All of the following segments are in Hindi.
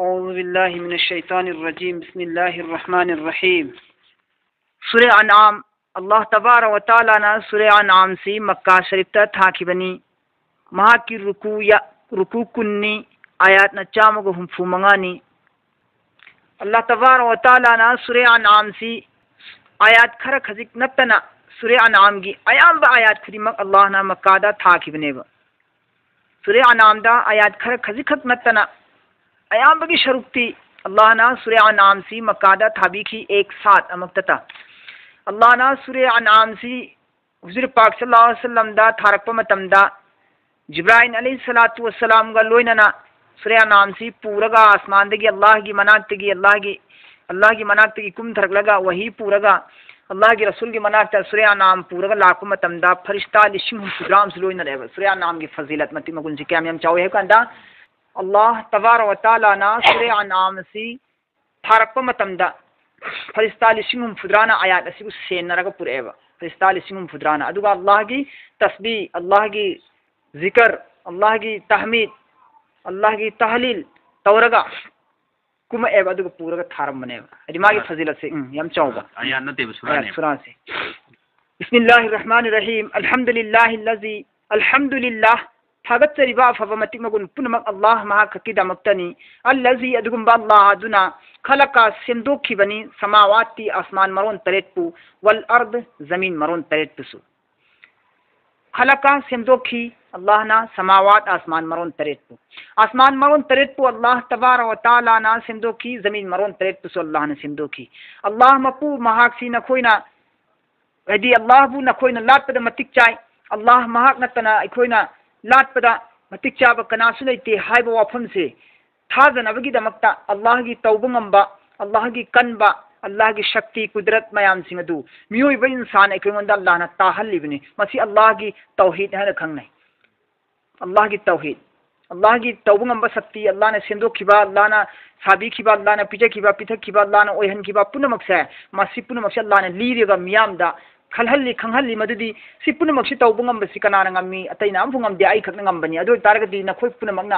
औज़ु बिल्लाहि मिनश शैतानिर रजीम बिस्मिल्लाहिर रहमानिर रहीम। सूरह अनआम अल्लाह तबारक व तआला ना सूरह अनआम से मक्का शरीफ ता थाखिबनी महाकी रुकू कुन्नी आयात न चामगो हुंफु मंगानी। अल्लाह तबारक व तआला ना सूरह अनआम से आयात खर खजिक नत्तना सूरह अनआम की अयाम आयात खुदिमक अल्लाह ना मक्का दा थाखिबनेबा। सूरह अनआम दा आयात खर खजिक खक नत्तना अयाम की शरुक्ति अल्लाह ना सूरह अनआम से मक्का दा थाबीखी एक साथ अमक्तता। अल्लाह ना सूरह अनआम से हुजूर पाक सल्लल्लाहु अलैहि वसल्लम दा थारक मतमदा जिब्राइल अलैहिस्सलातु वस्सलाम गा लोइनना सूरह अनआम से पूरगा आसमान दगी अल्लाह की मनाक्तगी कुम थरकलगा वही पूरगा अल्लाह की रसूल की मनाक्ता सूरह अनआम पूरगा लाख मतमदा फरिश्ता लिशिंग सुग्राम से लोइना लेबा। सूरह अनआम की फजीलत मति मगुन से क्या हम चाहो है कंदा अल्लाह तबारक व तआला ना सूरह अनआम से थारक मतमदा फरिश्ता लिशिंग फुद्राना आयात असिबु सेनरगा पुरेबा। फरिश्ता लिशिंग फुद्राना अदुगा अल्लाह की तस्बीह, अल्लाह की जिक्र, अल्लाह की तहमीद, अल्लाह की तहलील तौरगा कुम एब अदुगा पूरगा थारम बनेबा। अदि मागी फजीलत से यम चाहोगा आयात नते सूरह से बिस्मिल्लाहिर रहमानिर रहीम अल्हम्दुलिल्लाहिल्लज़ी अल्हम्दुलिल्लाह थागत्सरिबा फबमति मगुन पुनमक अल्लाह महाककिदमक्तनी अल्लज़ी अदुगुम्बा अल्लाह अदुना खलका सेंदोखिबनी समावाती आसमान मरोन तरेटपु वल अर्द जमीन मरोन तरेटपुसु। खलका सेंदोखी अल्लाह ना समावात आसमान मरोन तरेटपु अल्लाह तबारक व तआला ना सेंदोखी जमीन मरोन तरेटपुसु अल्लाह ने सेंदोखी। अल्लाह मपु महाक्सी नखोइना यदि अल्लाह बु नखोइना लाटपद मतिक चाय अल्लाह महाक नतना अखोइना लाटपदा मतिक चाब कनासु लेते हाइबा वाफम से थाजनबगीदमक्ता अल्लाह की तौबंगंबा, अल्लाह की कनबा, अल्लाह की शक्ति कुदरत मयाम सिंह अदु मियोइबा इंसान अखोइंदा अल्लाह ना ताहल्लिबनी मसी अल्लाह की तौहीद है खंगनै। अल्लाह की तौहीद, अल्लाह की तौबंगंबा शक्ति अल्लाह ने सेंदोखिबा, अल्लाह ना साबीखिबा, अल्लाह ने पिथखिबा अल्लाह ने ओहनखिबा पुनमक्से मसी पुनमक्से अल्लाह ने लीरेगा मियामदा खलहल्ली खंगहल्ली मदुदी सि पुनमक्से तौबंगंबसी कनाना ngami अतैना अमफुंगमदे आई खकना ngambani अदु तारगदी नखोइ पुनमक्ना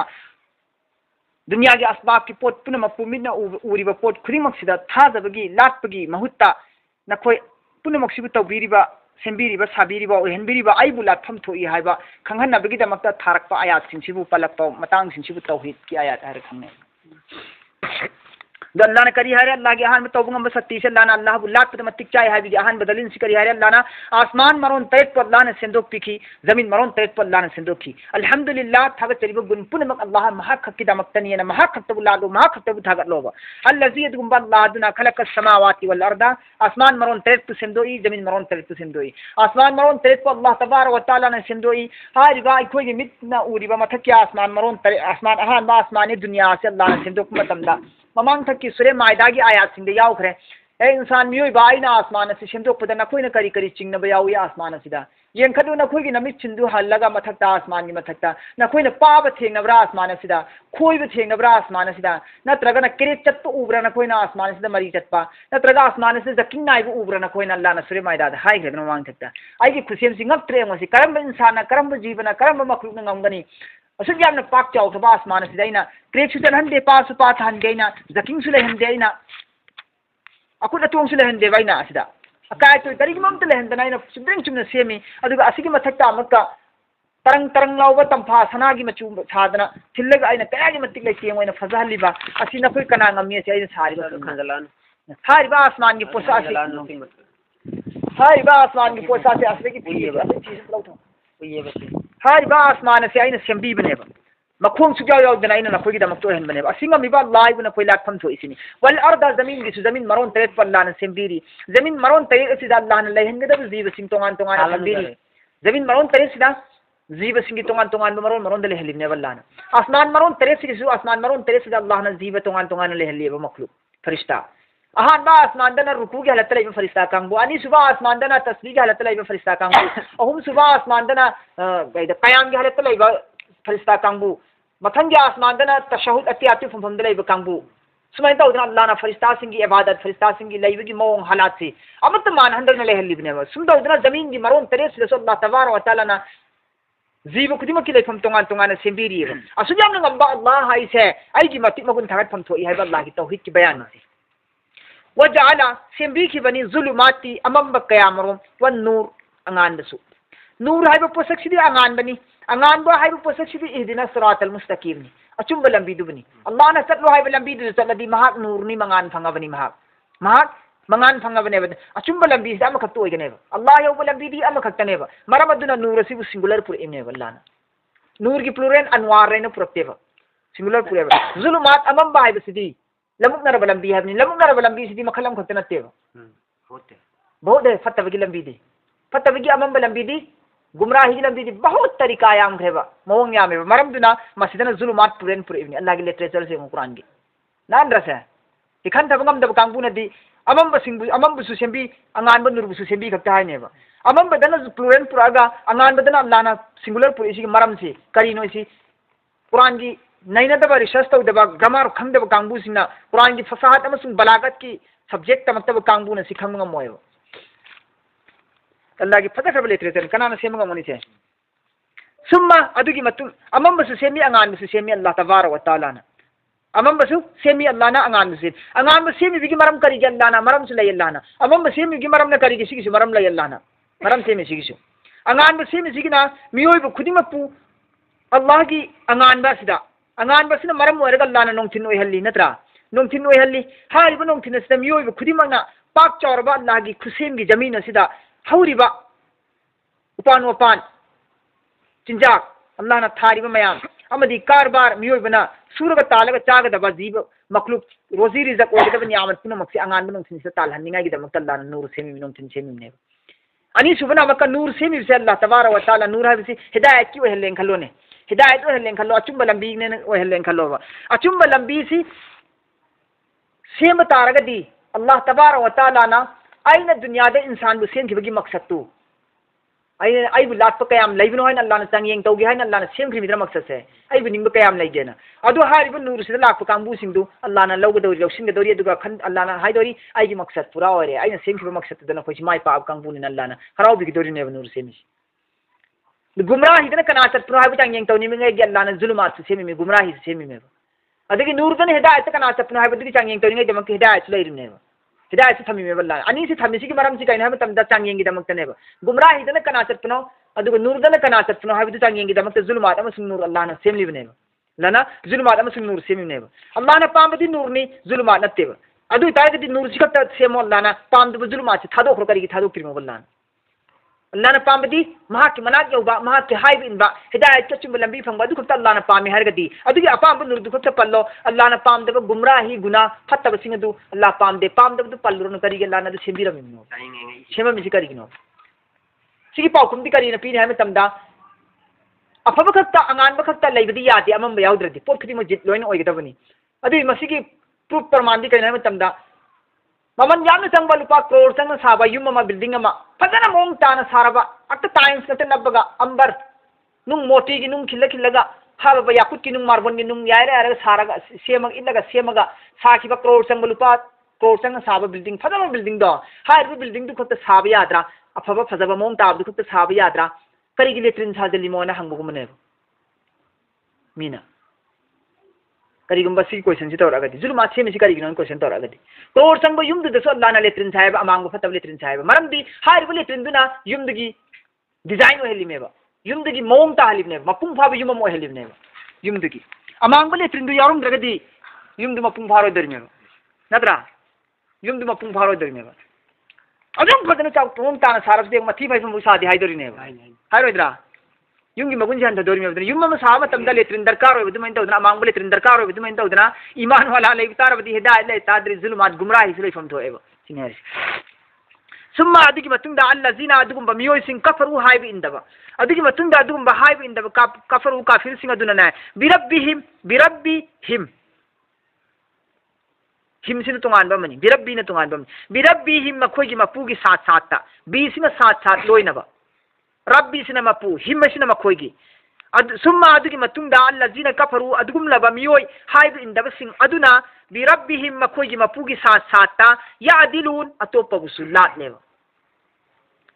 दुनिया की असबाब की पोट पुनमक पुमिना उरिबा पोट खुरिमक्सिदा थाजबगी लाटपगी महुत्ता नखोइ पुनमक्सिबु तौबीरिबा सेंबीरिबा साबीरिबा ओहनबीरिबा आइबु लाटफम थोइ हाइबा खंगहनबगीदमक्ता थारकपा आयात सिंसिबु पलकपा मतांग सिंसिबु तौहीद की आयात है खंगनै। अल्लाह ने करी है अल्लाह की आहान में तौबंगंब सत्ती से अल्लाह ने अल्लाह बुलात पद मतिक चाय है आहान बदलिन से करी है अल्लाह ना आसमान मरोन तरेट पर अल्लाह ने सिंदोक पिखी जमीन मरोन तरेट पर अल्लाह ने सिंदोक की। अल्हम्दुलिल्लाह थागत चरिबो गुन पुनमक अल्लाह महाखक्की दमक्तनी है महाखक्तबु लादो महाखक्तबु थागत लोबा अल्लज़ी यदगुम्बा अल्लाह दुना खलकस समावाति वल अर्दा आसमान मरोन तरेट पर सिंदोई जमीन मरोन तरेट पर सिंदोई। आसमान मरोन तरेट पर अल्लाह तबारक व तआला ने सिंदोई हारिबा इखोई मितना उरिबा मथक आसमान मरोन तरेट आसमान अहान आसमान दुनिया से अल्लाह ने सिंदोक मतमदा ममांग तक की सूरह मायदा की आयात सिंह याउखरे ए इंसान मियोइबा आइना आसमान से सेंदोकपदा नखोइना करी करी चिंगनबा याउ या आसमान सिदा येंखदु नखोइगी नमित चिंदु हल्लगा मथकता आसमान की मथकता नखोइना पाब थेंगनब्रा आसमान सिदा खोइब थेंगनब्रा आसमान सिदा नत्रगना क्रेट चत्प उब्रा नखोइना आसमान सिदा मरी चत्पा नत्रगा आसमान से जकिंग नाइबु उब्रा नखोइना अल्लाह न सूरह मायदा हाइखदन ममांग तकता आइगी खुसेम Singh ngaptre ngosi karamba insana karamba जीवना karamba makhluqna ngamgani असुक यामना पाक चाउखबा आसमान से दैना क्रेक सुतन हंदे पास पाथ हंगैना जकिंग सुले हंदेना अकुन अतोंग सुले हंदे वैना असिदा अकाय तो तरिग ममत ले हंदनाइना सुब्रिंग चुमना सेमी अदुगा असिगी मथक्ता अमक्का तरंग तरंग लाउबा तंफा सनागी मचू सादना थिल्लगा आइना कयागी मतिक ले केंगोइना फजाहलिबा असिना कोई कना ngami से आइना सारिबा खंगलान सारिबा आसमान की पोसा से सारिबा आसमान की पोसा से असले की चीज लौथो ये बस हारिबा आसमान से आइना सेंबी बनेबा मखोंग सुजाव यावदना आइना नखोगी दमक्तो हन बनेबा असिंगा मिबा लाइब न कोई लाटफम थो इसिनी वल अर्द जमीन की जमीन मरोन तरेत पर अल्लाह ने सेंबीरी जमीन मरोन तरेत से अल्लाह ने लेहंगदब जीव सिंग तोंगान तोंगान सेंबीरी जमीन मरोन तरेत से जीव सिंग तोंगान तोंगान मरोन मरोन दले हलिबने अल्लाह ने आसमान मरोन तरेत से आसमान मरोन तरेत से अल्लाह ने जीव तोंगान तोंगान ले हलिबा मखलूक फरिश्ता अहान बा आसमान दना रुकू की हालत लैब फरिश्ता कांगबो अनि सुबह आसमान दना तस्बीह की हालत लैब फरिश्ता कांगबो अहुम सुबह आसमान दना कयाम की हालत लैब फरिश्ता कांगबो मथंग की आसमान दना तशहुद अतियाति फम लैब कांगबो सुमाय तौदना अल्लाह ना फरिश्ता सिंह की इबादत फरिश्ता सिंह की लैब की मोंग हालात से अमत मान हंदर ले हलिबने सुम तौदना जमीन की मरोन तरेस से अल्लाह तबारक व तआला ना जीव खुदिमक की लेफम तोंगान तोंगान सेंबिरी असुयाम नंगंबा अल्लाह हाइसे आइगी मतिक मगुन थागत फम थोई हाइबा अल्लाह की तौहीद की बयान से वजाला सेंबी की बनी जुलुमाती अमम कयामरोम व नूर अंगान बसु नूर हाइबा पोसक सिदी अंगान बनी अंगान बा हाइबा पोसक सिदी इहदिना सिरातल मुस्तकीम नि अचुंब लंबी दुबनी अल्लाह ना चलो हाइबा लंबी दु चलदी महाक नूर नि मंगान फंगाबनी महाक मंगान फंगाबने अचुंब लंबी से अम खत्तो ओइगनेबा अल्लाह यौबा लंबी दी अम खत्तनेबा मरम अदुना नूर सिबु सिंगुलर पुर इनेबा अल्लाह नूर की प्लूरल अनवार रेन पुरक्तेबा सिंगुलर पुरेबा जुलुमात अमम बा हाइबा सिदी लमुकनर लंबी है लमुकनर लंबी सिदी मखलम खत्ते नतेबा बहुत है फत्तबगी लंबी दी फत्तबगी अमम लंबी दी गुमराही की लंबी दी बहुत तरीका याम खेबा मवंग यामेबा मरम दुना मसिदना जुलुमात पुरेन पुरेबनी अल्लाह की लिटरेचर से कुरान की नान रसे इखन तबंगम दब कांगबु नदी अमम बसिंग अमम बसु सेंबी अंगान ब नूर बसु सेंबी खत्ता हाइनेबा अमम बदना प्लूरल पुरागा अंगान बदना अल्लाह ना सिंगुलर पुर इसी मरम से करीनो इसी कुरान की नैनदब रिसर्च तौदब ग्रामर खंगदब कांगबु सिंगना कुरान की फसाहत अमसुंग बलागत की सब्जेक्ट तमक्तब कांगबु न सिखंग मोयबा अल्लाह की फतखब लिटरेचर कना न सेमंग मनि से सुम्मा अदुगी मतुंग अमम बसु सेमी अंगान बसु सेमी अल्लाह तबारक व तआला ना अमम बसु सेमी अल्लाह ना अंगान बसु सेमी बिगी मरम करी अल्लाह ना मरम सुलै अल्लाह ना अमम बसु सेमी बिगी मरम न करी सिगिसु मरम लै अल्लाह ना मरम सेमी सिगिसु अंगान बसु सेमी सिगिना मियोय खुदिमपु अल्लाह की अंगान बसदा अंगान बसना मरम ओरग अल्लाह ना नोंथिन ओइहल्ली नत्रा नोंथिन ओइहल्ली हारिबा नोंथिन सिदा मियोय खुदिमना पाक चौरबा अल्लाह की खुसेम की जमीन असिदा हौरिबा उपान वपान चिंजाक अल्लाह ना थारिबा मयाम अमदी कारबार मियोयबना सूरग तालग चागदबा जीव मखलूक रोजी रिजक ओगदब नियामत पुनमक्से अंगान नोंथिन से तालहन्निंगाई की दमक अल्लाह ना नूर सेमी नोंथिन सेमी ने अनि सुबना मक्का नूर सेमी से अल्लाह तबारक व तआला नूर हाबिसी हिदायत की ओहलें खलोने हिदायत ओहलें खलो अचुंब लंबी ने ओहलें खलोबा अचुंब लंबी सी सेम तारगदी अल्लाह तबारक व तआला ना आइना दुनिया दे इंसान बु सेमखिबगी मकसद तू आई लाप कयाम लेबनो है अल्लाह चंग तौगे है अल्लाह सेमख्रीमीद्र मकसद से आई निंब कयाम लेगेना अदु हारिबो नूर से लाप कांगबू सिंदु अल्लाह ना लौगदौरी लौसिनगदौरी अदुगा खन अल्लाह ना हाइदौरी आई मकसद पूरा ओरे आई सेमखिबो मकसद दना खोइ माइ पाप कांगबू नि अल्लाह ना हराउ बिगदौरी ने नूर सेमी गुमराही दना कना चतpro हाइबो चंग तौनी मिंगे अल्लाह ना जुलुमात सेमी में गुमराही सेमी में अदगी नूर दना हिदायत कना चतनो हाइबो दगी चंग तौनी दमक हिदायत लेरिने हिदायत थमी में बल्ला अनि से थमी से की मरम से कहीं हम तम चंग की दमक तने गुमराही दना कना चतनो अदुग नूर दना कना चतनो हाइबो चंग की दमक जुलुमात अमसुंग नूर अल्लाह ना सेम लिबने लना जुलुमात अमसुंग नूर सेम ने अल्लाह ना पामदी नूर नि जुलुमात नत्ते अदु तायगदी नूर सिकत सेमो अल्लाह ना पामदब जुलुमात से थादो करी थादो किरमो बल्ला अल्लाह ना पामदी महा की मनाक यौबा महा के हाइब इनबा हिदायत चुम लंबी फंगबा अदु खत अल्लाह ना पामे हरगदी अदुगी अपाम नूर दु खत पल्लो अल्लाह ना पामदब गुमराही गुना फतब सिंग दु अल्लाह पामदे पामदब दु पल्लो न करी अल्लाह ना दु सेमबिरमिनो सेम मिसि करिगिनो सिगी पाउकुमदी करी न पीने हम तमदा अफब खत अंगान खत लेबदी यादे अमम याउद्रदी पोत खदी मजिद लोइन ओइगदबनी अदु मसिगी प्रूफ प्रमाण दी करी हम तमदा ममन यामन चंगबा लुपा करोड़ चंग साबा युम अमा बिल्डिंग अमा फजना मोंग ताना सारबा अक्ट टाइम्स नते नबगा अंबर नुंग मोटी की नुंग खिल्ला खिल्लगा हाबा याकुत की नुंग मार्बन की नुंग यारे यारे सारगा सेमग इल्लगा सेमगा साखिबा करोड़ चंग लुपा करोड़ चंग साबा बिल्डिंग फजना बिल्डिंग दो हाइबा बिल्डिंग दु खत साबा याद्रा अफबा फजबा मोंग ताब दु खत साबा याद्रा करिगी लेट्रिन साजली मोना हंगबुगमने मीना करीगुंबा सी क्वेश्चन से तौरगदी जुलुमा सेमी से करीगिनो क्वेश्चन तौरगदी करोड़ संग युमदु दसो अल्लाह ना लेट्रिन साहेब अमांग फतब लेट्रिन साहेब मरमदी हारिबो लेट्रिन दुना युमदगी डिजाइन ओहलिमेबा युमदगी मोंग ताहलिबने मपुंग फाब युमम ओहलिबने युमदगी अमांग लेट्रिन दु यारुम द्रगदी युमदु मपुंग फारो दरमेबा नत्रा युमदु मपुंग फारो दरमेबा अजम फदना चाउ मोंग ताना सारब दे मथी भाई फम सादी हाइदरिनेबा हाइरोइद्रा युंगी मगुन जन दोरी में युम म साब तमदा लेट्रिन दरकार होय दुमैन तौदना मांग लेट्रिन दरकार होय दुमैन तौदना ईमान वाला ले तारबदी हिदायत ले तादरी जुलुमात गुमराही से फम थोएबो सिनेर सुम्मा अदिगी मतुंदा अल्लाजीना अदुगुम बमियोय सिंग कफरू हाइब इंदबा अदिगी मतुंदा अदुगुम बहाइब इंदबा कफरू काफिर सिंग अदुना ना बिरब्बिहिम हिम सिन तुंगान बमनी बिरब्बी न तुंगान बमनी बिरब्बिहिम मखोय की मपू की साथ साथ ता बी सिन साथ साथ लोइनबा रब्बी सिना मपू हिम सिना मखोयगी सुम्मा अदुगी मतुंदा अल्लाजीना कफरू अदुगुम लबा मियोय हाइब इंदबा सिंग अदुना बिरब्बिहिम मखोयगी मपूगी साथ साथ ता यादिलून अतोपगुसु लाटलेबा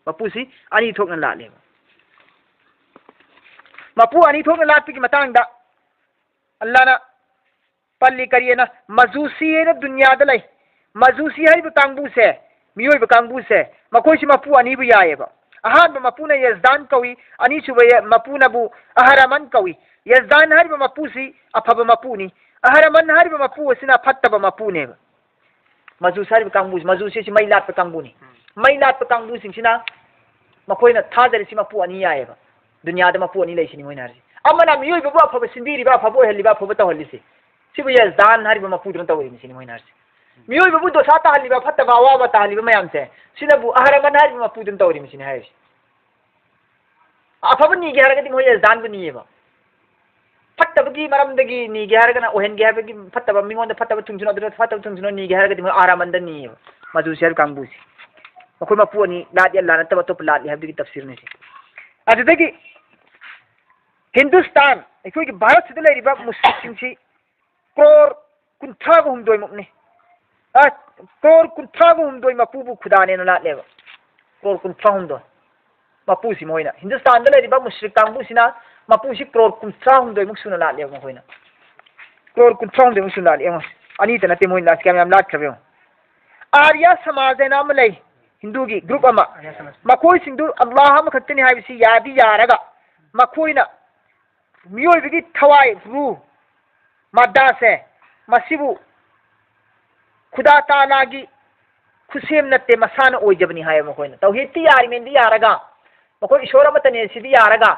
मपूसी अनि थोकन लाटलेबा मपू अनी थोक लाट की मतंग दा अल्लाह ना पल्ली करिए ना मजूसी है ना दुनिया दा लई मजूसी है कांगबू से मियोय कांगबू से मकोई से मपू अनी बु याएबा अहान मपू ने यजदान कवी अनी सुबे मपू नबु अहरमन कवी यजदान हर मपू सी अफब मपूनी अहरमन हर मपू सिना फत्तब मपू ने मजूस हर कांगबू मजूसी से मैलात कांगबूनी मैलात कांगबू सिंसिना मकोइना थाजर से मपू अनी याएबा दुनिया दा मपू अनी लेसिनी मोइना रि अमना मियोय बु अफब सिंदीरी बा अफब हेलिबा अफब तहलिसे सिबु यजदान हर मपू दन तवरी मिसिनी मोइना रि मियोय बबु दोसा ताहलिबा फत्तबा वाबा ताहलिबा मयाम से सिनबु अहरमन हर मपू दन तवरी मिसिनी हाय अफब नी गे हरगति मोय यजदान बु नीबा फत्तबगी मरमदगी नी गे हरगना ओहेन गे हरगति फत्तबा मिंगोंद फत्तबा तुंगजुनो दर फत्तबा तुंगजुनो नी गे हरगति मोय अहरमन द नीबा मजूसियर कांगबुसी मखोय मपू अनि लाद अल्लाह न तब तो लाद हबदी तफसीर ने अदगी हिंदुस्तान अखोय के भारत से लेरिबा मुस्लिम सी करोड़ कुंथा हुमदोय मुकने करोड़ कुंथा हुमदोय मपूबु खुदाने न लादलेबा करोड़ कुंथा हुमदोय मपूसी मोइना हिंदुस्तान दा लेरिबा मुश्रिक कांगबुसिना मपूसी करोड़ कुंथा हुमदोय मुक सुना लादलेबा मखोयना करोड़ कुंथा हुमदोय मुक सुना लादलेबा अनि तना ते मोइना लास क्या लाद खबे आर्या समाज नाम लई हिंदू की ग्रुप अमा मखोय सिंधु अल्लाह म खतनी हाबिसी यादी यारगा मखोयना मियोय बिगी थवाई रू मद्दा से मसिबु खुदा ताला की खुसेम नते मसान ओइजबनी हाय मखोयना तौहीद यारी मेंदी यारगा मखोय ईश्वर अमतने सिदी यारगा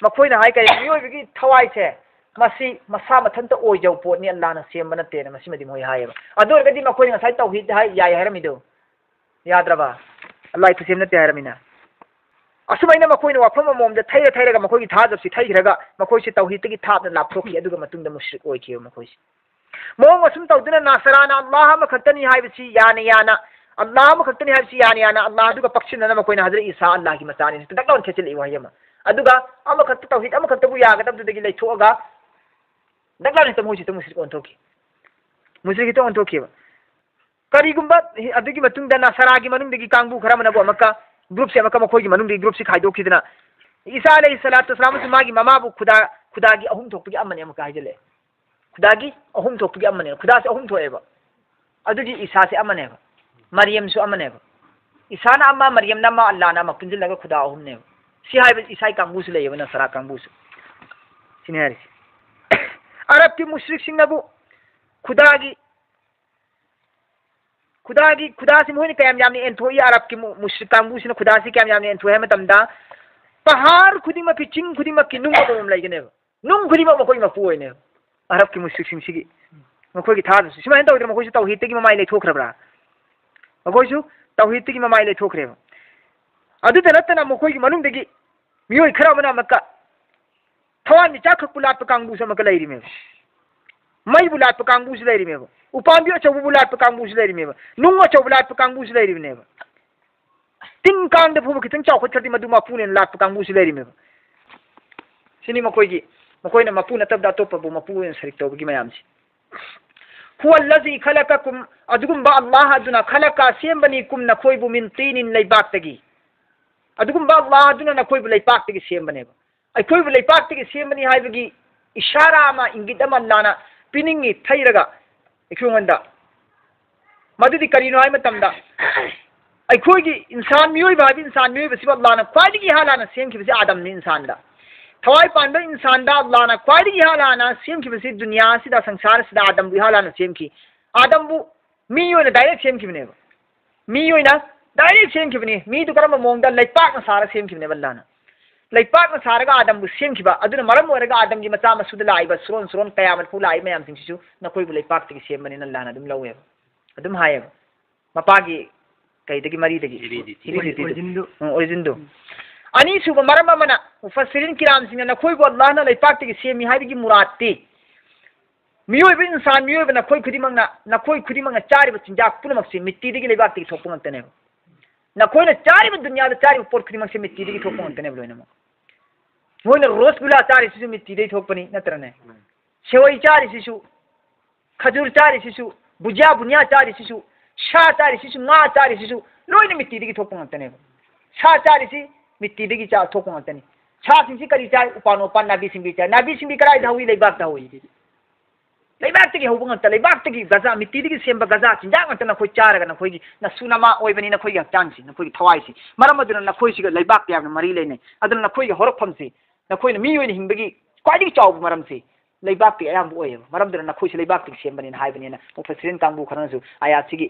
मखोयना हाय करे मियोय बिगी थवाई से मसी मसा मथंत ओइजौ पोनी अल्लाह न सेम नते न मसी मदी मोय हायबा अदोरगदी मखोय ngasai तौहीद हाय याय हरमिदो याद्रबा अल्लाह खुसेम नते हरमिना असुमाइना मखोयना वाफम मोमदा थैरा थैरागा मखोयगी थाजबसी थैखिरगा मखोयसे तौहीदगी थापना लापथोकी अदुगा मतुंगदा मुश्रिक ओइखियो मखोयसे मोंग असुम तौदना नासराना अल्लाह म खतनी हायबसी याना याना अल्लाह म खतनी हायबसी याना याना अल्लाह दुगा पक्षिना मखोयना हजरत ईसा अल्लाह की मचानी तदकलावन खेचली वायमा अदुगा अम खत तौहीद अम खतबु यागदबदगी लेथोगा दकलावन तमोसी तो मुश्रिक ओंथोकी मुश्रिक तो ओंथोकीबा करीगुंबा अदुगी मतुंगदा नासरागी मनुंगदगी कांगबु खरमनबु अमका ग्रुप से अमका मखोयगी मनुंगदगी ग्रुप से खाइदोखिदना ईसा अलैहिस्सलातु वस्सलाम मागी ममाबु खुदागी अहुम थोकपगी अमने अमका हाइजले खुदागी अहुम थोकपगी अमने खुदा से अहुम थोएबा अदुगी ईसा से अमनेबा मरियम सु अमनेबा ईसा ना अम्मा मरियम ना मा अल्लाह ना मकिंजलगा खुदा अहुमनेबा सी हाइबे ईसाई कांगबु से लेयबा नसरा कांगबु से सिनेहारि अरब की मुश्रिक सिंगबु खुदा से मोहन कयाम यामनी एंथोई अरब की मुश्रिक कांगबु से खुदा से कयाम यामनी एंथोई मतमदा पहाड़ खुदिमा की चिंग खुदिमा की नुंग बम लाइगनेबा नुंग खुदिमा मखोई मपु ओइने अरब की मुश्रिक सिंग सिगी मखोई थाद सिमा तौदर मखोई तौहीद की ममाई ले थोखरब्रा मखोई तौहीद की ममाई ले थोखरेबा अदु तनतना मखोई की मनुंग दगी मियोय खराबना मक्का थवान नि चाखक पुलाट कांगबु से मक लैरि मेब मई बुलाट कांगबु से लैरि मेब उपांबियो चौबु बुलाट कांगबु से लैरि मेब नुंग चौ बुलाट कांगबु से लैरि मेब तिन कांग द फुब खितंग चाउ खतति मदु मापुने लाट कांगबु से लैरि मेब सिनी मखोयना मपु नतब दा तोपबु मपु en सरिक तोबगी मयाम सी हुवा अल्लज़ी खलककुम अदुगुंबा अल्लाह अदुना खलका सेमबनी कुम नखोयबु मिन तीनिन लैबाक्तगी अदुगुंबा अल्लाह अदुना नखोयबु लैबाक्तगी सेमबनेबा अखोयबु लैबाक्तगी सेमबनी हाइबगी इशारा अमा इंगित अमा अल्लाहना पिनिंगी थैरगा अखोंगंदा मदुदी करिनो हाय मतमदा अखोयगी इंसान मियोयबा हाइबी इंसान मियोयबा सिबा अल्लाहना ख्वाइदगी हालाना सेमखिबसी आदम नि इंसान दा थवाई पांबा इंसान दा अल्लाहना ख्वाइदगी हालाना सेमखिबसी दुनिया सिदा संसार सिदा आदम बु हालाना सेमखि आदम बु मियोयना डायरेक्ट सेमखिबनेबा मियोयना डायरेक्ट सेमखिबने मी दु करम मोंगदा लैपाक सारा सेमखिबनेबा अल्लाहना लैपाक सारगा आदम बु सेमखिबा अदुना मरम ओरगा आदम की मचा मसुद लाइबा सुरोन सुरोन कयामत फु लाई मयाम सिंसिसु नकोय बु लैपाक तगी सेमबने अल्लाहना दुम लौवे अदुम हायेबा मपागी कईदगी मरीदगी ओरिजिनदो अनि सुब मरम मना मुफस्सिरिन किराम सिंह नखोय बु अल्लाहना लैपाक तगी सेमी हाइबगी मुरादती मियोय इंसान मियोय नखोय खुदिमंगना चारिब चिंजाक पुनमक्सी मिट्टीदगी लैबाक तगी थोपु ngantane नखोयना चारिब दुनिया चारिब पोट खुदिमंगसे मिट्टीदगी थोपु ngantane लोइनम मोयना रोसगुल्ला चारिसिसु मिट्टीदगी थोपनी नत्रने सेवई चारिसिसु खजूर चारिसिसु बुजिया बुनिया चारिसिसु शा चारिसिसु मा चारिसिसु लोइना मिट्टीदगी थोपु ngantane शा चारिसि मिट्टीदगी चा थोपु ngantane सा सिंसी करी चाय उपान उपान नाबी सिंबी चाय नाबी सिंबी कराई धावी लेबाक धावी लेबाक तगी हौबंग त लेबाक तगी गजा मिट्टी तगी सेंब गजा चिंजाक त नखोई चारगा नखोई नसुनामा ओइबनी नखोई हक्चांसी नखोई थवाईसी मरम अदुन नखोई सिग लेबाक याबन मरी लेने अदुन नखोई हरफमसी नखोई मी ओइन हिंबगी क्वाइदगी चाव मरमसी लेबाक की अयाम ओइब मरम दुन नखोई लेबाक तगी सेंबनी हाइबनी मुफसिरिन कांगबु खरनसु आयात सिगी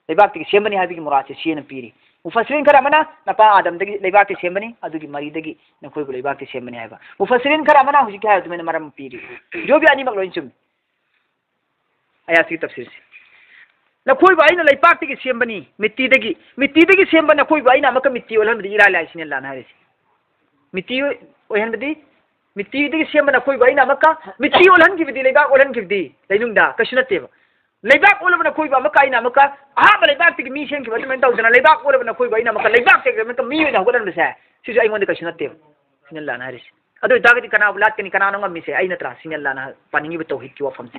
लेबाक तगी सेंबनी हाइबगी मुराद से सेन पीरी मुफसिरिन खरा मना नपा आदम दगी लेबाक तगी सेंबनी अदुगी मरी दगी नखोई को लेबाक तगी सेंबनी हाइबा मुफसिरिन खरा मना हुजी क्या है तुमने मरम पीरी जो भी आनी मगलोइन चुम आया सी तफसीर से नखोई बाई न लेपाक तगी सेंबनी मिट्टी दगी सेंब नखोई बाई ना मक मिट्टी ओलन बदी इरा लाइसिन लाना है मिट्टी ओहन बदी मिट्टी दगी सेंब नखोई बाई ना मक मिट्टी ओलन की बदी लेबाक ओलन की बदी लेनुंगदा कशनतेब लेबाक ओलब नखोई बा मक आइना मक आ लेबाक तगी मी सेंग की बदी मन तौजना लेबाक ओलब नखोई बाई ना मक लेबाक तगी मक मी ओना होगलन बसे सिजु आइमोन कशनतेब सिन लाना है अदो दागदी कना बुलात कनी कना नंग मिसे आइना त्रा सिन लाना पानिंगी बतो हित की वफम से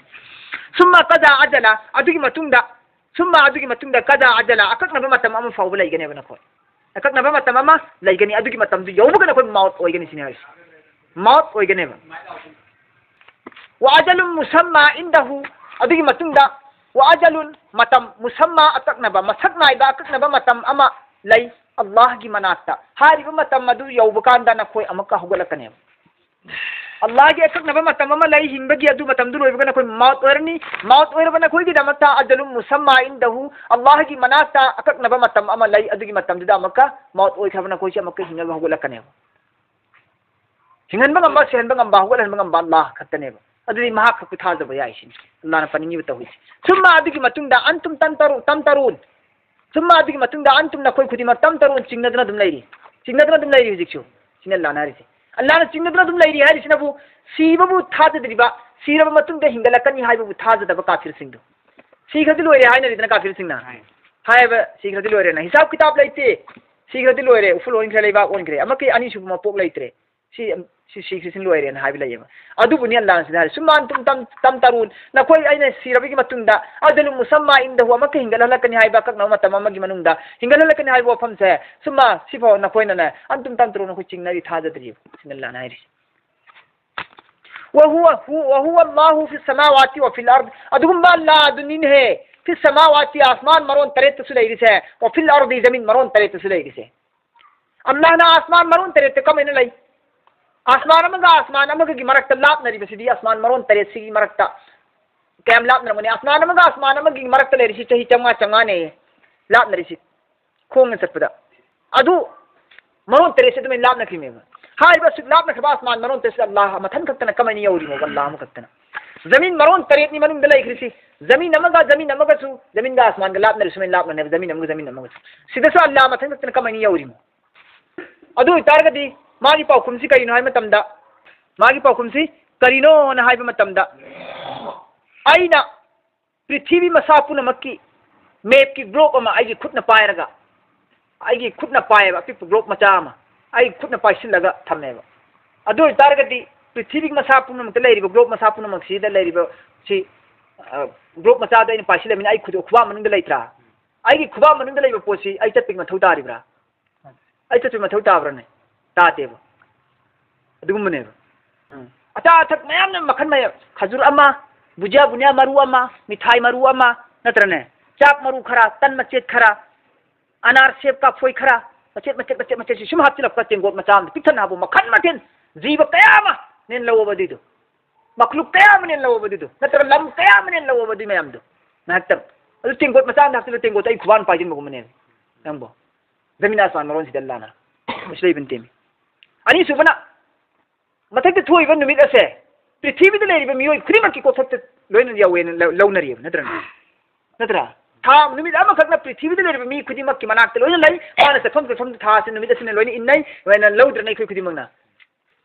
सुम्मा कदा अजला अदुगी मतुंगदा सुम्मा अदुगी मतुंगदा कदा अजला अककनबा मतम अमा फावब लैगनेब नखोय अककनबा मतम अमा लैगनी अदुगी मतम दु यौबग नखोय मौत ओइगनी सिने हाइस मौत ओइगनेब वा अजलुम मुसम्मा इंदहु अदुगी मतुंगदा वा अजलुन मतम मुसम्मा अककनबा मसक नाइबा अककनबा मतम अमा लै अल्लाह की मनाता हारिबा मतम अदु यौबकांदा नखोय अमका हुगलकनेब अल्लाह के अककनबा मतम अमा लै हिंबगी अदु मतम दु लोइबगा नखोय मौत ओरनी मौत ओइरबा नखोय की दमता अजलुम मुसम्मा इंदहु अल्लाह की मनाता अककनबा मतम अमा लै अदुगी मतम दुदा अमका मौत ओइखबा नखोय से अमका हिंगल हुगलकनेब हिंगनबा गंबा सेहनबा गंबा हुगलनबा गंबा अल्लाह खतनेब अदुदी महा खकु थाजबा याइसिन अल्लाह न पनिंगी बतहुई सुम्मा अदुगी मतुंगदा अंतुम तमतरुन सुम्मा अदुगी मतुंगदा अंतुम नखोय खुदिमा तमतरुन चिंगनदना दुम लैरी हुजिकसु सिन लाना रिसे अल्लाह ने चिंगदना दुम लैरी है रिसनबु सीबबु थाजदरिबा सीरबा मतुंगदा हिंगलकनी हाइबबु थाजदबा काफिर सिंगदु सीखदि लोइरे हाइना रिदना काफिर सिंगना हाइबा सीखदि लोइरे ना हिसाब किताब लैते सीखदि लोइरे उफुल ओइनख्रे लेबा ओइनख्रे अमके अनि सुबमा पोक लैत्रे सीखसिन लोइरे ना हाइबि लैयेबा अदुबुनि अल्लाह सिदा सुमान तम तरुन नखोय आइना सीरबगी मतुंगदा अदलु मुसम्मा इंदहु अमके हिंगलहलकनी हाइबा ककना मतम अमगी मनुंगदा हिंगलहलकनी हाइबा वफम से सुम्मा सिफो नखोयना ना अंतुम तम तरुन नखोय चिंगनारि थाजदरि सिनल्लाह नाइरि वहुव अल्लाहु फिस समावाति व फिल अर्द अदुगुम अल्लाह दुनिन है फिस समावाति आसमान मरोन तरेत सुलैरि से व फिल अर्द जमीन मरोन तरेत सुलैरि से अल्लाह ना आसमान मरोन तरेत कमेन लै आसमान की मरक्ता लापनरिबसिदी आसमान मरोन तरेत सिगी मरक्ता कैम लापनरमने आसमान की मरक्ता लेरिसि चही चंगा ने लापनरिसि खोंग चटपदा अदु मरोन तरेत से तुम लापनखिमेबा हाइबा सुक लापनखबा आसमान मरोन तरेत अल्लाह मथन खक्तना कमनि यौरिमो अल्लाह मखक्तना जमीन मरोन तरेत नि मनुंग लैख्रिसि जमीन अमगा सु जमीन गा आसमान गा लापनरिसि लापनने जमीन अमगा सिदसा अल्लाह मथन खक्तना कमनि यौरिमो अदु तारगदी मागी पाउकुमसी करिनो हाइ मतमदा मागी पाउकुमसी करिनो ना हाइबा मतमदा आइना पृथ्वी मसा पुनमक्की मैप की ग्लोब अमा आइगी खुदना पायरगा आइगी खुदना पायबा पिप ग्लोब मचा अमा आई खुदना पाइसिलगा थमेबा अदु तारगदी पृथ्वी मसा पुनमक लैरिबा ग्लोब मसा पुनमक सिदा लैरिबा सि ग्लोब मचा दैन पाइसिलमिन आई खुद खुबा मनुंग लैत्रा आइगी खुबा मनुंग लैबा पोसी आई चपिक मथौ तारिब्रा आई चपिक मथौ ताब्राने तातेब अदुगुमनेब अता अथक मयाम मखन मय खजुर अमा बुजिया बुनिया मरु अमा मिठाई मरु अमा नत्रने चाक मरु खरा तन मचेत खरा अनार सेब का फोई खरा मचेत सुम हापचिलप का तेंगोट मचाम पिथन हाबो मखन मथिन जीव कयामा नेन लवबदिदो मखलुक कयाम नेन लवबदिदो नत्र लम कयाम नेन लवबदि मयामदो नाहतम अदु तेंगोट मचाम हापचिल तेंगोट आई खुबान पाइजिन मगुमने नंबो जमीन आसमान मरोन सिदल्लाना मुस्लिम बिनतेमी अनि सुबना मथक थोइबा नुमित असे पृथ्वी द लेरिबा मियोय खुरिमक की कोथक लोइन यावेन लौनरिब नत्रा था नुमित अमा खकना पृथ्वी द लेरिबा मी खुदिमक की मनाक लोइन लै माना सफम था से नुमित असिन लोइन इन्नै वेन लौद्र नै खुदिमकना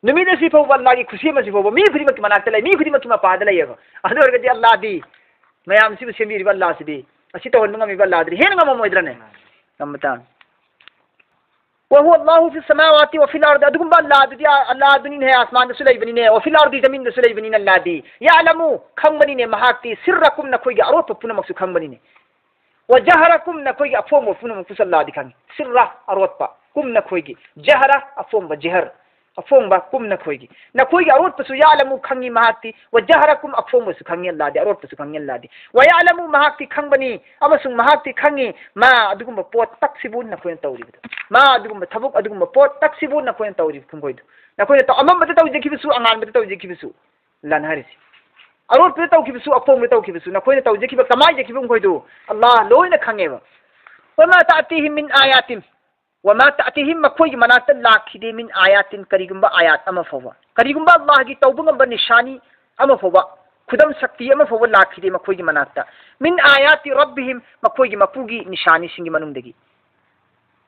नुमित असि फौ अल्लाह की खुशी मसि फौ मी खुदिमक की मनाक लै मी खुदिमक की मपाद लैयब अदु वर्गदि अल्लाह दी मयाम सिबु सेमिरिबा अल्लाह सिदी असि तो हनंगा मी अल्लाह दी हेन ngam मोइद्रने नमता वहु अल्लाहु फिस समावाति व फिल अर्द अदुगुम अल्लाह दुनिन है आसमान दसु लैबनिने व फिल अर्द जमीन दसु लैबनिने अल्लाह दी यालमु खंगबनिने महाक्ति सिर्रकुम नखोइगे अरोप पुनमक्सु खंगबनिने व जहरकुम नखोइगे अफोम पुनमक्सु अल्लाह दी खंग सिर्रा अरोप कुम नखोइगे जहरा अफोम जहर अफोंबा कुम नखोगी नखोगी अरोट पसु यालमु खंगी महाक्ति व जहरकुम अफोंब सु खंगी अल्लाह दे अरोट पसु खंगी अल्लाह दे व यालमु महाक्ति खंगबनी अमसु महाक्ति खंगी मा अदुगुम पोत तक्सिबु नखोय तौरिबदु मा अदुगुम थबुक अदुगुम पोत तक्सिबु नखोय तौरिब खंगोइदु नखोय तो अमम बद तौजे खिबसु अंगान बद तौजे खिबसु लन हरिसि अरोट पे तौखिबसु अफोंब तौखिबसु नखोय तौजे खिब कमाय जे खिबुम खोइदु अल्लाह लोइना खंगेबा वमा तातिहिम मिन आयातिन वमा तातिहिम मखोई मनात लाखिदे मिन आयातिन करिगुंबा आयात अमा फवा करिगुंबा अल्लाह की तौबंगंबा निशानी अमा फवा खुदम शक्ति अमा फवा लाखिदे मखोई मनात मिन आयाति रब्बिहिम मखोई मपुगी निशानी सिंगी मनुंदगी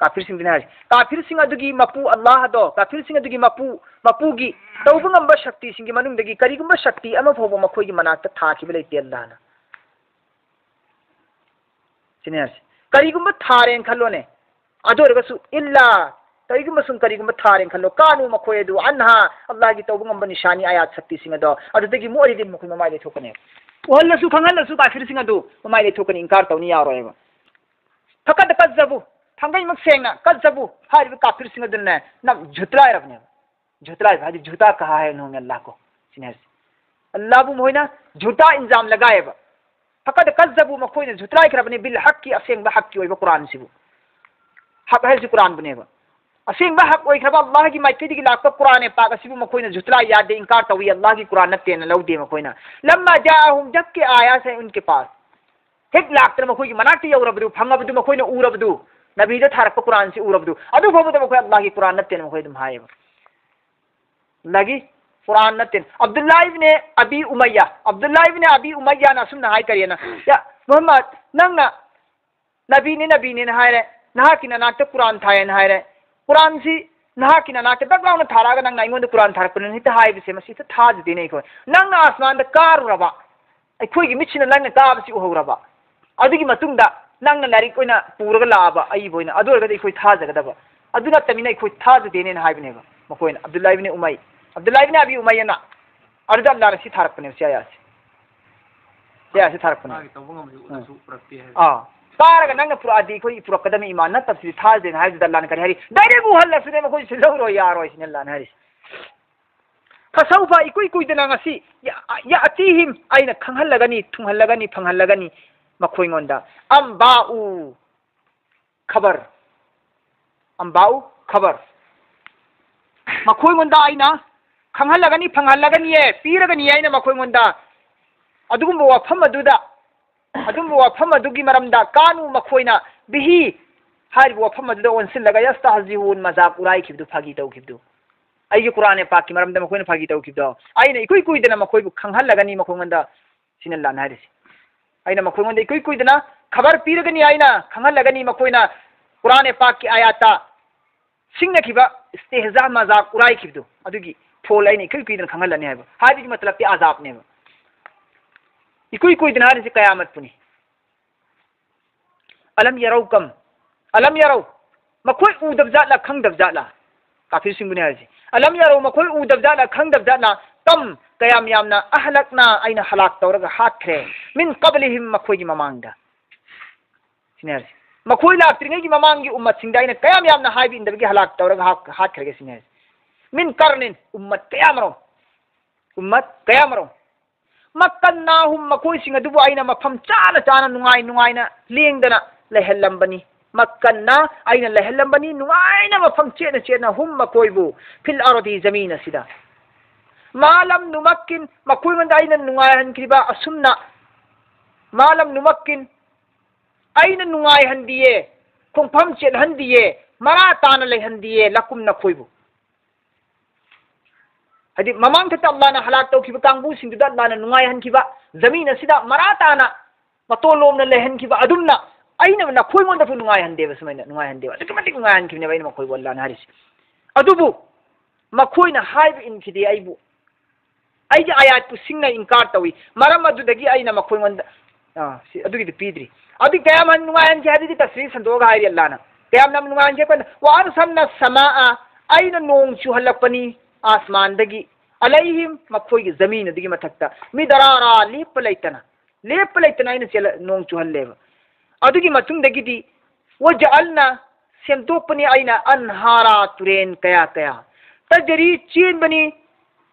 काफिर सिंग दिनार काफिर सिंग अदुगी मपु अल्लाह दो काफिर सिंग अदुगी मपुगी तौबंगंबा शक्ति सिंगी मनुंदगी करिगुंबा शक्ति अमा फवा मखोई मनात थाखिबे लेते अल्लाह ना सिनेर करिगुंबा थारेन खल्लोने अदोरगसु इल्ला तैगुम सुन करिगुम थारेन खल्लो कानु मखोयदु अन्हा अल्लाह की तौबंगम निशानी आयात शक्ति सिंह दो अदुदगी मोरिदिन मखुन ममाय ले थोकने ओहल्लसु खंगल्लसु काफिर सिंह दु ममाय ले थोकने इंकार तौनी यारोयबा फकद कज्जबु थंगै मक्सेंगना कज्जबु हारिब काफिर सिंह दुने न झुतलाय रबने झुतलाय भाजी झूठा कहा है उन्होंने अल्लाह को सिनेर अल्लाह बु मोइना झूठा इंजाम लगाएबा फकद कज्जबु मखोयने झुतलाय खरबने बिल हक की असेंग हक की ओइबा कुरान सिबु हक है कुरान बनेबा असेंग हक ओइखबा अल्लाह की माइकदी की लाक कुरान पाक असिबु मखोयने झुतला याद इंकार तवी अल्लाह की कुरान नतेन लौदे मखोयना लम्मा जाअहुम जब के आया से उनके पास हेक लाक्तर मखोय की मनाटी यौरबदु फंगबदु मखोयने उरबदु नबी दे थारक कुरान से उरबदु अदु फबदु मखोय अल्लाह की कुरान नतेन मखोय दम हायबा लगी कुरान नतेन अब्दुल्लाह इब्न अबी उमय्या ना सुन हाय करियना या मोहम्मद नंगना नबी ने हायरे नहा की नाक कुरान थायन हायरे कुरान सी नहा की नाक तक लाउन थारागा नंग नाइंगोंद कुरान थारकन हित हायबसे मसी त थाजदे नै को नंग आसमान द कारुरबा अखोय की मिचिन नंग काबसी उहौरबा अदुगी मतुंगदा नंग लारिक कोइना पुरगा लाबा अई बोइना अदोरगा अखोय थाजगदबा अदुना तमिना अखोय थाजदे नै हायबनेबा मखोयना अब्दुल्लाह इब्न अबी उमय्या ना अर्जा अल्लाह रसी थारकने से थारकने तारगा नंग पुरादी कोई पुरकदम ईमान न तफसील थाजदे नै हायद अल्लाह ने करी हरी डायरेक्ट बुहल्ला सुने मखोय सिलौरो यारो इसन अल्लाह ने हरी फसौफा इकुई कुइदना ngasi या अतिहिम आइना खंगहल्लगनी थुंगहल्लगनी फंगहल्लगनी मखोयंगोंदा अंबाउ खबर मखोयंगोंदा आइना खंगहल्लगनी फंगहल्लगनी ए पीरगनी आइना मखोयंगोंदा अदुगुम वाफम अदुगी मरमदा कानु मखोयना बिही हारिब वाफम अदुदा ओनसिलगा यस्तहजिहुन मजाक उराई खिबदु फागी तौखिबदु आइगे कुरान पाक की मरमदा मखोयना फागी तौखिबदु आइना इकुई कुइदना मखोयबु खंगहल्लगनी मखोयंगोंदा सिनल्ला नारिसि आइना मखोयंगोंदा इकुई कुइदना खबर पीरगनी आइना खंगहल्लगनी मखोयना कुरान पाक की आयाता सिंगना खिबा इस्तेहजा मजाक उराई खिबदु अदुगी फोल आइना इकुई कुइदना खंगहल्लनी हाइबा हादिगी मतलब ते अजाब नेबा इकुई कुइदना हारिसि कयामत पुनी अलम यरौ मखोय उदब जातला खंगदब जातला काफिर सिंगुने हारिसि अलम यरौ मखोय उदब जातला खंगदब जातला तम कयाम यामना अहलकना आइना हलाक तौरगा हाथ्रे मिन कबलिहिम मखोय की ममांगदा सिनेर मखोय लाक्त्रिङै की ममांगी उम्मत सिंगदा आइना कयाम यामना हाइबि इंदबगी हलाक तौरगा हाथ्रेगे सिनेर मिन करनिन उम्मत कयामरो मक्कन्नाहुम मखोय सिंग अदुबु आइना मफम चाना नुंगाइना लेंदना लहल्लंबनी मक्कन्ना आइना लहल्लंबनी नुंगाइना मफम चेना हुम मखोयबु फिल अरदी जमीन असिदा मालम नुमक्किन मखोय मंदा आइना नुंगाइहनख्रिबा असुमना मालम नुमक्किन आइना नुंगाइहनदिए खुंफम चेनहनदिए मरा ताना लेहनदिए लकुम नखोयबु हदि ममांग थता अल्लाह ना हलाक तौखिबा कांगबु सिंगदा अल्लाह ना नुंगाइहनखिबा जमीन असिदा मरा ताना मतोलोमना लेहनखिबा अदुमना आइना नखोय मोंदा फु नुंगाइहनदेबा सुमाइना नुंगाइहनदेबा अदुकमति नुंगाइहनखिबने बाइना मखोय अल्लाह ना हरिसि अदुबु मखोयना हाइब इनखिदे आइबु आइजे आयात पु सिंगना इंकार तवी मरम अदुदगी आइना मखोय मोंदा अदुगी पीद्री अदि कयाम नुंगाइहन जे हदि तस्वीर संदोगा हाइरि अल्लाह ना कयाम नम नुंगाइहन जे पन वार समना समा आइना नोंग चुहल्लपनी आसमान दगी अलैहिम मखोय की जमीन दगी मथक्ता मिदरारा लेप लेतना इन चल नोंग चुहल्लेबा अदुगी मतुंग दगी वजअलना सेमतोपनी आइना अनहारा तुरेन कया तजरी चेन बनी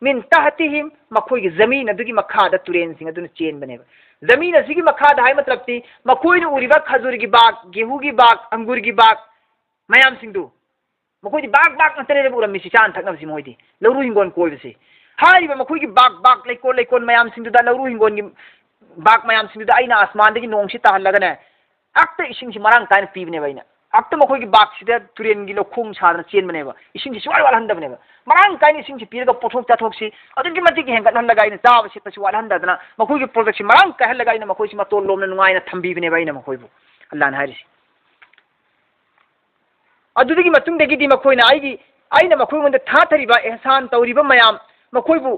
मिन तहतिहिम मखोई जमीन अदुगी मखादा तुरेन सिंह अदुन चेन बने जमीन असिगी मखादा हाय मतलब ती मखोई ने उरिबा खजूर की बाग गेहूं की बाग अंगूर की बाग मयाम सिंह दु मखोई बाग बाग नतरे उरम मिसी चान थकनब सि मोइदी लौरु हिंगोन कोइबसे हारिबा मखोई की बाग बाग लेकोन मयाम सिंह दुदा लौरु हिंगोन की बाग मयाम सिंह दुदा आइना आसमान दगी नोंग सि ताहलगने अक्ता इसिंग सि मरांग काइन पीबने बाइना अक्ता मखोई की बाग सिदा तुरेन की लोखोंग सादना चेन बनेबा इसिंग सि सुवाल वाल हंदबनेबा मरांग काइन इसिंग सि पीरगा पोथोक ताथोक सि अदुगी मतिक हेंगत हन लगाइना चाब सि तसि वाल हंददना मखोई की प्रोजेक्ट सि मरांग कहल लगाइना मखोई सि मतोल लोमना नुंगाइना थंबीबने बाइना मखोई बु अल्लाह ना हारिसि अदुगी मतुंग दगी मखोइना आइना मखोई मोंद थाथरिबा एहसान तौरिबा मयाम मखोई बु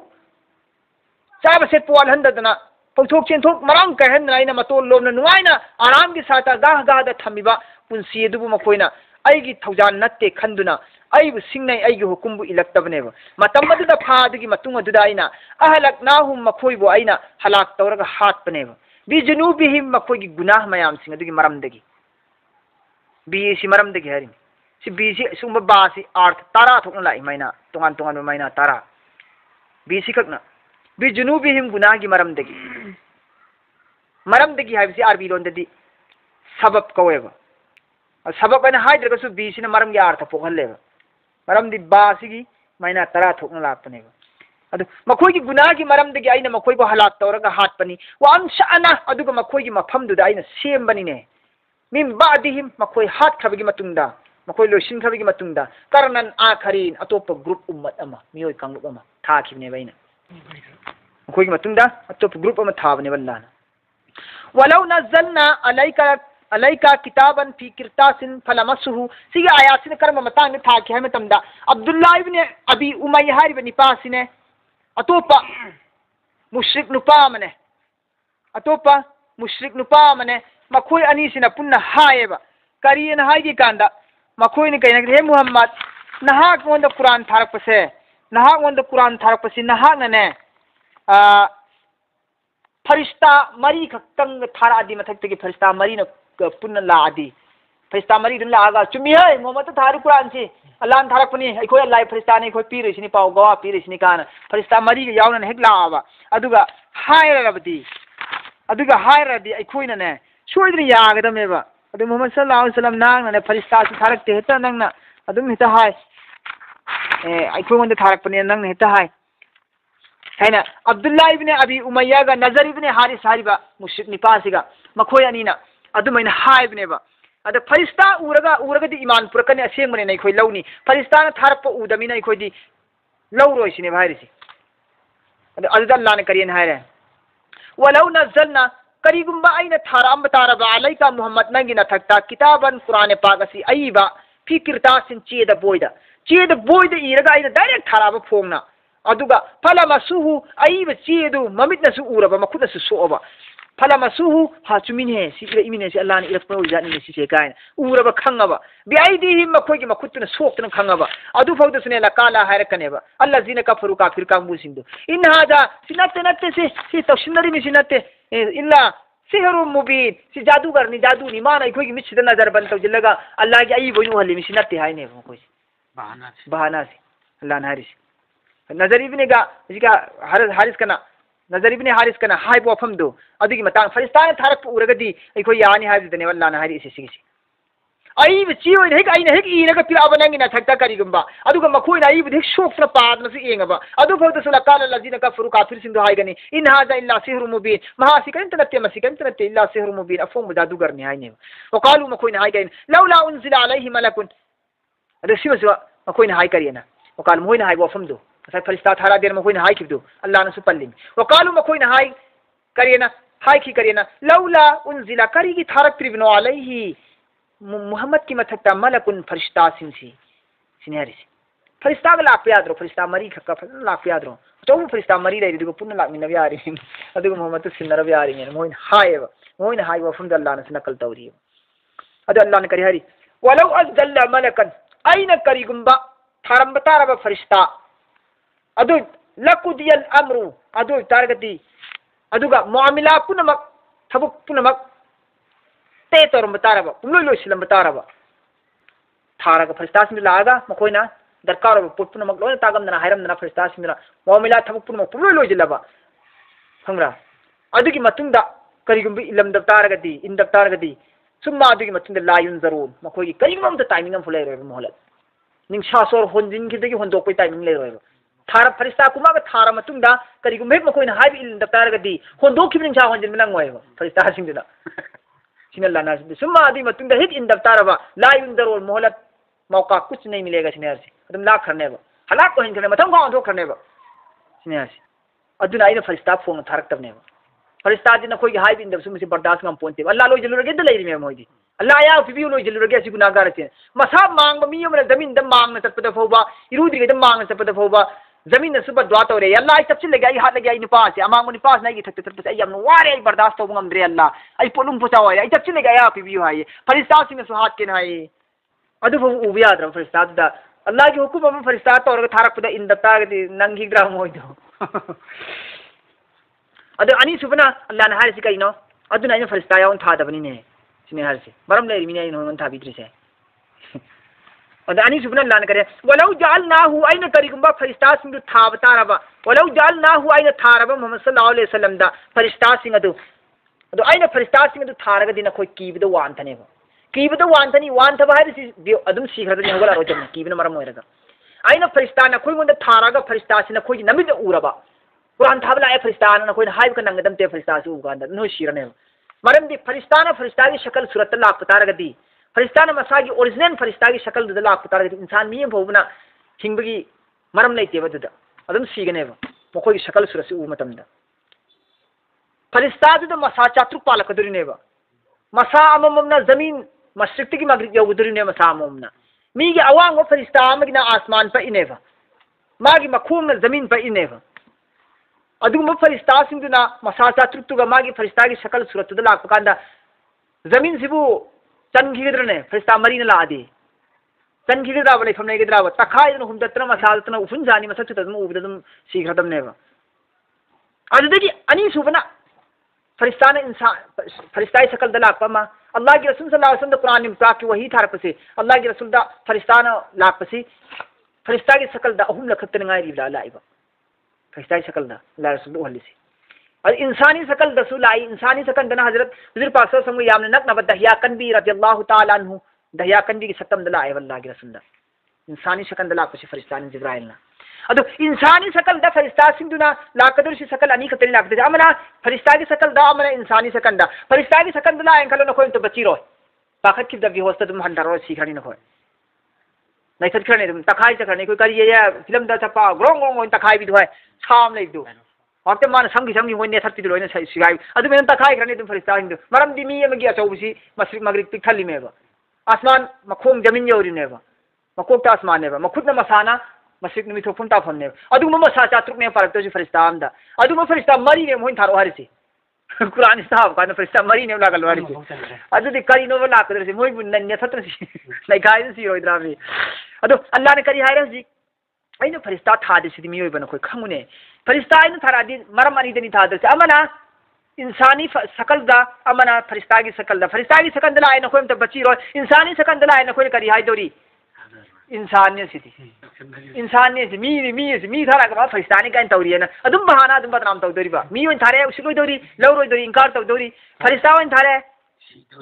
चाब से पोल हंददना पौथोक चेंथोक मरांग कहन आइना मतोल लोमना नुंगाइना आराम की साता गाह गाह दा थंबिबा पुंसी अदुबु मखोइना आइगी थौजान नत्ते खंदुना आइबु सिंगनै आइगी हुकुमबु इलक्तबनेबा मतम अदुदा फादुगी मतुंग अदुदा आइना अहलकनाहुम मखोइबु आइना हलाक तौरगा हातपनेबा बिजुनुबिहिम मखोइगी गुनाह मयाम सिंग अदुगी मरमदगी B C मरमदगी हरिन C B C Sumba बा सि अर्थ तारा थोकना लाई माइना तोंगान तोंगान माइना तारा बी सि खकना बिजुनुबिहिम गुनाहगी मरमदगी हाइबसि आरबी लोंददी सबब कवेबा सबब अना हाइद्रगसु बी सिना मरमगी अर्थ पोखलेबा मरमदी बा सिगी माइना तरा थोकना लापनेबा अदु मखोइगी गुनाहगी मरमदगी आइना मखोइबो हलाक तौरगा हातपनी वाम शाना अदुगा मखोइगी मफमदुदा आइना सेमबनिने मिन बादिहिम मखोइ हात खबगी मतुंगदा मखोइ लोसिन खबगी मतुंगदा करनन आखरीन अतोप ग्रुप उम्मत अमा मियोय कांगलुप अमा थाखिबने बाइना मखोइगी मतुंगदा अतोप ग्रुप अमा थाबने बल्लाना वलौ नज़लना अलैका किताबन फी किरतासिन फलमसुहु सिगी आयासिन कर्म मतांग ने थाखि है मतमदा अब्दुल्ला इब्न अबी उमय्या हारिब निपासिने अतोपा मुश्रिक नुपा मने अतोपा मुश्रिक नुपा मने मखोई अनीसिना पुन्ना हायेबा करियन हाइगी कांदा मखोई ने कहिना हे मुहम्मद नहाक मोंद कुरान थारकपसे नहाक मोंद कुरान थारकपसे नहाक ने फरिश्ता मरी खक्तंग थारादी मथक्तगी फरिश्ता मरी न पुन्ना लादी फरिश्ता मरी दुन लागा चुमी है मोहम्मद थारु कुरान से अल्लाह न थारकपनी अखोय अल्लाह फरिश्ता ने अखोय पीरिसिनी पाव गवा पीरिसिनी कान फरिश्ता मरी ग यावना हेक लावा अदुगा हायरबदी अदुगा हायरदी अखोयना ने सोइदनि यागदमेबा अदु मोहम्मद सल्लल्लाहु अलैहि वसल्लम नांगना ने फरिश्ता से थारकते हेता नंगना अदुम हेता हाय अखोय मोंद थारकपनी नंगना हेता हाय हैना अब्दुल्ला इब्न अबी उमय्या गा नजर इब्न हारिस हारिबा मुश्रिक निपासिगा मखोय अनीना अदुमैना हायबनेबा अद फरिश्ता उरगदी ईमान पुरकने असेंगमने नै खोय लौनी फरिश्ता न थारप उदमिना इखोयदी लौरोइसिने भाइरिसि अद अल्लाह अल्लाह ने करियन हायरे वलौ नज़लना करिगुम्बा आइना थाराम तारबा अलैका मुहम्मद नंगी नथक्ता किताबन कुरान पागसी अईबा फी किरतासिन चेद बोइदा इरगा आइना डायरेक्ट थाराबा फोंगना अदुगा फलमसुहु अईबा चेदु ममितनसु उरबा मखुदसु सोअबा फलमसुहु हाचुमिने सिगरा इमिने से अल्लाह ने इरकपा उजानी सिसे कायन उरबा खंगबा बिआईदी मखोगी मखुतना सोक्तना खंगबा अदु फौदसने लकाला हायरकनेबा अल्लाजीना कफरु काफिर कांगबुसिंदु इन हाजा सिनत्ते से तौसिनरी मिसिनत्ते इल्ला सिहरु मुबीन सि जादूगरनी जादूनी माना इखोगी मिसिदा नजर बन तौजिलगा अल्लाह की आई बोयु हल्ली मिसिनत्ते हायने मखोई बहाना से अल्लाह ने हारिस नजर इब्नेगा जिका हारिस कना नजर इब्ने हारिस कना हाय वफमदो अदुगी मतांग फरिश्ता थारक उरगदी अखोय यानी हायदने अल्लाह ने हारिस सिगिसि आई बची ओइ हेक आइना हेक इरगा पिराबा नंगी ना थक्ता करिगुम्बा अदुगा मखोय ना इबु हेक सोक्ना पादनसु येंगबा अदु फौदसु लकाल लजीना कफरु काफिर सिंधु हायगनी इन हाजा इल्ला सिहरु मुबीन महासिकंत नत्ते मसिकंत नत्ते इल्ला सिहरु मुबीन अफोम जादूगरनी हायने वकालु मखोय ना हायगन लौला उनजिला अलैहि मलकुन अदु सिबसु मखोय ना हाय करियना वकाल मोय ना हाय वफमदो sai farista thara der ma koina hai kibdu Allah na su pallim wa qalu ma koina hai kariyana hai ki kariyana laula unzila karigi tharak tribnu alaihi muhammad ki mathakta malakun farista sinsi sinharis farista ga lak yadro farista mari khakka lak yadro to farista mari dai digo punna lak min nabi ari adigo muhammad sinara bi ari ne moin hai wa fund Allah na sunakal tawri adu Allah ne kari hari walau azdalla malakan aina karigumba tharam batara ba farista अदु लकुदियल अमरु अदु तारगति अदुगा मुआमिला पुनमक थबुक पुनमक ते तोरम बतारबा पुलो लोसिलम बतारबा थारगा फरिस्तासिन लागा मखोइना दरकार पोट पुनमक लोन तागमदना हायरमदना फरिस्ता सिंगना मोमिला थबक पुनमक पुरो लोइजिलबा खंगरा अदुगी मतुंगदा करिगुंबि इलमदब तारगदी इंदब तारगदी सुम्मा अदुगी मतुंगदा लायुन जरूर मखोगी करिगुंबम टाइमिंग अम फुलै रोय मोहलत निंसा सोर होंजिन खिदगी होंदोकपै टाइमिंग ले रोय थार फरिस्ता कुमाग थार मतुंगदा करिगुंबे हेक मखोइना हाइबि इलमदब तारगदी होंदोखिब निंसा होंजिन मिनंग मोयबा फरिस्ता सिंगदा सिना लाना सुम्मा अदुगी मतुंगदा हेक इंदब तारबा लायुन जरूर मोहलत मौका कुछ नहीं मिलेगा सिनेहरसी अदम लाख खरनेबा हलाक को हिंखने मथम गांव दो खरनेबा सिनेहरसी अदुना आइना फरिस्ता फोन थारक्तबनेबा फरिस्ता दिन कोई हाइब इंदब सुमसी बर्दाश्त गम पोंते अल्लाह लोइ जलुरगे द लेरि मे मोइदी अल्लाह या पिबि लोइ जलुरगे सि गुनागार ते मसा मांग मी यमन जमीन द मांग न तपद फोबा इरुदि द मांग न तपद फोबा जमीन न सुब द्वा तोरे अल्लाह तपचिल लगे आई हाथ लगे आई निपास से अमांग निपास नहीं थक थक आई यम वारे आई बर्दाश्त तो गम दरे अल्लाह आई पोलुम पुचावा आई तपचिल लगे या पिबि हाय फरिस्ता सिंह सुहात के नाई अदु उबि याद्र फरिस्ता द अल्लाह की हुकुम अम फरिस्ता तोर थारक द इंदता गदि नंगी ग्राम होइदो अदु अनि सुबना अल्लाह न हारिसि कइनो अदुना आइना फरिस्ता याउन थादबनिने सिने हारिसि मरम लेरि मिने आइनो मन थाबिद्रिसे अदु अनि सुबना अल्लाह न करे वलौ जअलनाहु आइना करिगुंबा फरिस्ता सिंदु थाब तारबा वलौ जअलनाहु आइना थारबा मुहम्मद सल्लल्लाहु अलैहि वसल्लम दा फरिस्ता सिंग अदु आइना फरिस्ता सिंग अदु थारगा दिना कोई कीबदो वांथनेबा कीबदो वांथनी वांथबा हारिसि अदुम सीखरदनि हगला रोजम कीबना मरम होयरगा आइना फरिस्ता न कोई मुंद थारगा फरिस्ता सिना कोई नमिद उरबा कुरान थाबला ए फरिस्ता न कोई हाइब का नंगदम ते फरिस्ता सु उगांदा नो शिरने मरम दी फरिस्ता न फरिस्ता की शक्ल सूरत लाख पतारगदी फरिस्ता न मसा की ओरिजिनल फरिस्ता की शक्ल द लाख पतारगदी इंसान मी भोबना हिंबगी मरम लेते बददा अदम सीगनेबा मखोई की शक्ल सूरत उ मतमदा फरिस्ता द मसा चात्रुक पालकदुरिनेबा मसा अममना जमीन मशरिक की मगरिब यौदुरिने मसा अममना मी की अवांग फरिस्ता मगिना आसमान पर इनेबा मागी मखूम न जमीन पर इनेबा अदुगुम फरिस्ता सिंदुना मसा चात्रुक मागी फरिस्ता की शक्ल सूरत द लाख कांदा जमीन सिबु चनखिगद्रने फरिस्ता मरीना लादे चनखिगद्रा बले फमने गद्रा तखाय न हुमदत्र मसालतना उफुन जानी मसक तदम उबदम सीखरदमनेबा अदुदगी अनि सुबना फरिस्ता ने इंसान फरिस्ता की शक्ल द लाख पमा अल्लाह के रसूल सल्लल्लाहु अलैहि वसल्लम कुरान में पाक वही थारपसे अल्लाह के रसूल दा फरिस्ता न लाखपसे फरिस्ता की शक्ल दा अहुम लखत नंगाई ला लाइबा फरिस्ता की शक्ल दा अल्लाह रसूल हलिसी और इंसानी शक्ल दसु लाई इंसानी शक्ल दना हजरत हुजूर पाक सल्लल्लाहु अलैहि वसल्लम यामने नक नब दहिया कनबी रदियल्लाहु ताला अन्हु दहिया कनबी की शक्ल दला है अल्लाह के रसूल दा इंसानी शक्ल दला पसे फरिस्ता ने जिब्राइल ना अदो इंसानी शक्ल दा फरिस्ता सिंदुना लाकदुर सी शक्ल अनी कतरी लाकदे अमना फरिस्ता की शक्ल दा अमना इंसानी शक्ल दा फरिस्ता की शक्ल दला एंकलो न कोई तो बची रो पाखत की दबी होस्त तुम हंडारो सीखनी न कोई नहीं सच करने तुम तखाई चखने कोई करिए या फिल्म दा छपा ग्रोंग ग्रोंग तखाई भी दुहाय साम ले दो और ते मान संगी संगी होय ने थर्ती लोइने सिगाई अदु मेन तखाई करने तुम फरिस्ता हिंदु मरम दिमी यम गिया चौबसी मशरिक मगरिब पिखली मेबा आसमान मखोम जमीन योरी नेबा मकोक आसमान नेबा मखुद न मसाना मशरिक निमी थोफुन ता फोन ने अदु मम सा चात्रुक ने परत तो फरिस्ता आमदा अदु म फरिस्ता मरी ने मोइन थारो हारिसी कुरान साहब का फरिस्ता मरी ने लागल वारिसी अदु दि करी नो ला कदर से मोइ बुन ने थत्र सी नहीं गाय सी होय द्रावी अदु अल्लाह ने करी हायरस जी अइनो फरिस्ता थादे सिदि मियोय बन कोई खंगुने फरिस्ता अइनो थारादि मरम अनि दनि थादे से अमना इंसानी शकल दा अमना फरिस्ता की शकल दा लाइन कोई त बची रो इंसानी शकल दा लाइन कोई करी हाय दोरी इंसानिय सिथि मी थारा का फरिस्तानी काइन तौरी ना अदुम बहाना अदुम बदनाम तौदोरी बा मी वन थारे उसिलोय दोरी लौरोय दोरी इंकार तौदोरी फरिस्ता वन थारे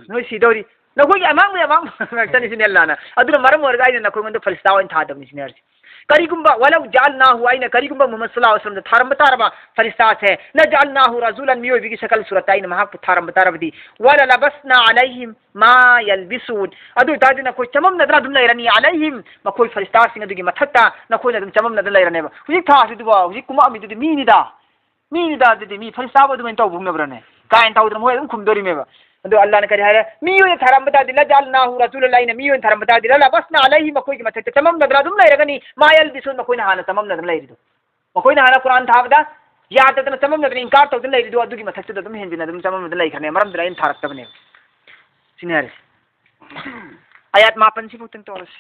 नो सिदोरी नखोई अमांग तनि सिने लाना अदुन मरम वर्गाय न कोई मन फरिस्ता वन थादम सिने करिगुंबा वलौ जालनाहु आइना करिगुंबा मुहम्मद सल्लल्लाहु अलैहि वसल्लम थारम तारबा फरिस्ता से न जालनाहु रसूलन मियो बिगी शकल सूरत आइन महाक थारम तारबदी वला लबसना अलैहिम मा यलबिसून अदु तादिना कोई चमम नदरा दुम लैरनी अलैहिम मखोई फरिस्ता सिंग दुगी मथक्ता न कोई नदम चमम नदरा लैरनेबा हुजि था सिदुबा हुजि कुमा मिदुदि मीनिदा दिदि मी फरिस्ता बदु मेन तौ बुंगनब्रने काइन तौदम होय दुम खुमदोरिमेबा अदु अल्लाह ने करी हाय मियो थारम बता दिला जालनाहु रसूलुल्लाह ने मियो थारम बता दिला लबसना अलैहि मखोई के मथक्ता चमम नदरा दुम लैरगनी मा यलबिसून मखोई ना हाना चमम नदम लैरिदो मखोई ना हाना कुरान थाबदा या तदन चमम नदम इंकार तौदन लैरिदो अदुगी मथक्ता दम हेंजिन दम चमम नदम लैखने मरम दराइन थारक्तबने सिनारे आयात 5 सिबुतन तोरस